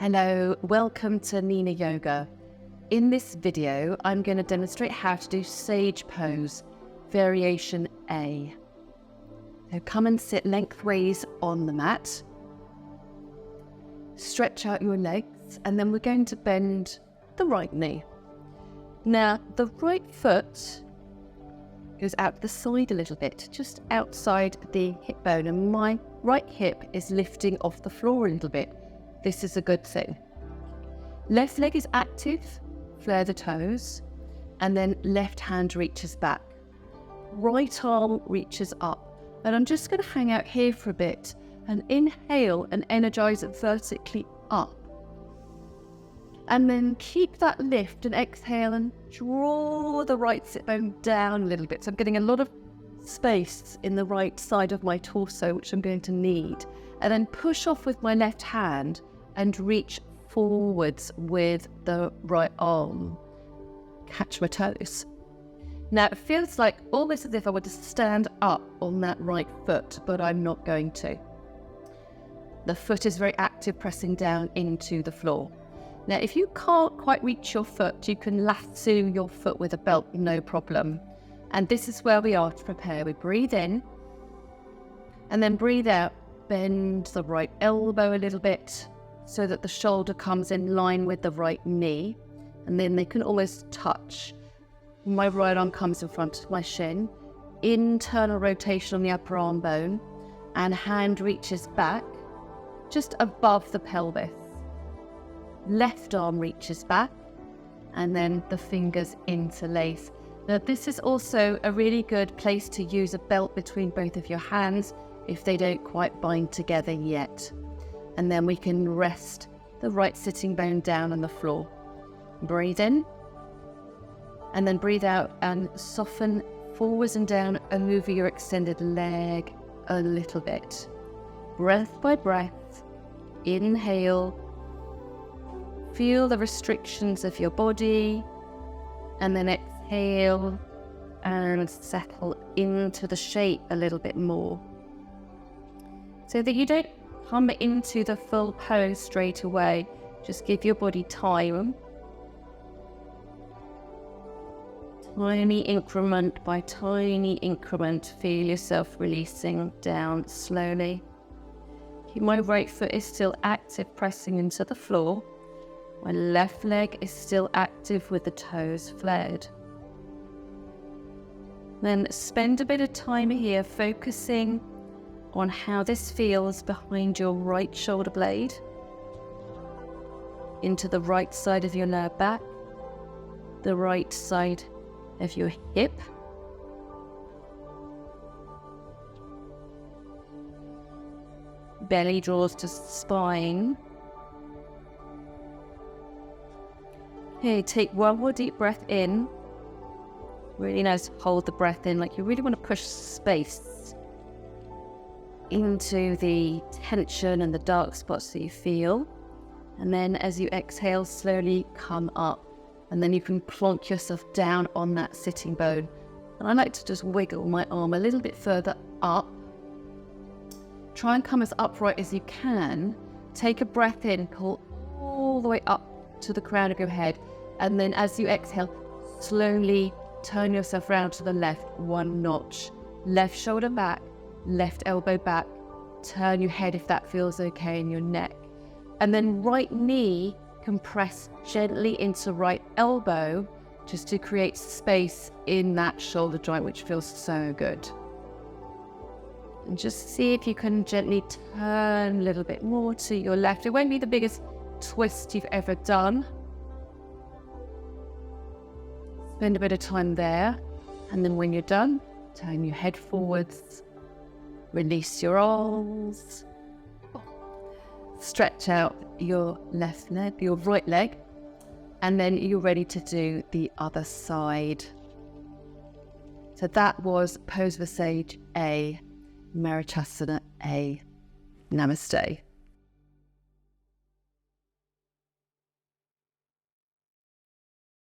Hello, welcome to Nina Yoga. In this video, I'm going to demonstrate how to do Sage Pose, Variation A. So come and sit lengthways on the mat. Stretch out your legs, and then we're going to bend the right knee. Now, the right foot goes out the side a little bit, just outside the hip bone, and my right hip is lifting off the floor a little bit. This is a good thing. Left leg is active, flare the toes, and then left hand reaches back. Right arm reaches up, and I'm just going to hang out here for a bit and inhale and energize it vertically up. And then keep that lift and exhale and draw the right sit bone down a little bit. So I'm getting a lot of space in the right side of my torso, which I'm going to need. And then push off with my left hand and reach forwards with the right arm. Catch my toes. Now it feels like almost as if I were to stand up on that right foot, but I'm not going to. The foot is very active, pressing down into the floor. Now if you can't quite reach your foot, you can lasso your foot with a belt, no problem. And this is where we are to prepare. We breathe in and then breathe out. Bend the right elbow a little bit so that the shoulder comes in line with the right knee, and then they can almost touch. My right arm comes in front of my shin, internal rotation on the upper arm bone, and hand reaches back just above the pelvis. Left arm reaches back, and then the fingers interlace. Now this is also a really good place to use a belt between both of your hands if they don't quite bind together yet. And then we can rest the right sitting bone down on the floor. Breathe in, and then breathe out and soften forwards and down over your extended leg a little bit. Breath by breath, inhale, feel the restrictions of your body, and then exhale and settle into the shape a little bit more, so that you don't come into the full pose straight away. Just give your body time. Tiny increment by tiny increment, feel yourself releasing down slowly. My right foot is still active, pressing into the floor. My left leg is still active with the toes flared. Then spend a bit of time here focusing on how this feels behind your right shoulder blade, into the right side of your lower back, the right side of your hip, belly draws to spine. Okay, take one more deep breath in. Really nice, hold the breath in, like you really want to push space into the tension and the dark spots that you feel. And then as you exhale, slowly come up, and then you can plonk yourself down on that sitting bone. And I like to just wiggle my arm a little bit further up. Try and come as upright as you can. Take a breath in, pull all the way up to the crown of your head, and then as you exhale, slowly turn yourself round to the left one notch. Left shoulder back, left elbow back, turn your head if that feels okay, in your neck. And then right knee compress gently into right elbow, just to create space in that shoulder joint, which feels so good. And just see if you can gently turn a little bit more to your left. It won't be the biggest twist you've ever done. Spend a bit of time there, and then when you're done, turn your head forwards. Release your arms. Stretch out your left leg, your right leg, and then you're ready to do the other side. So that was Pose for Sage A, Marichyasana A. Namaste.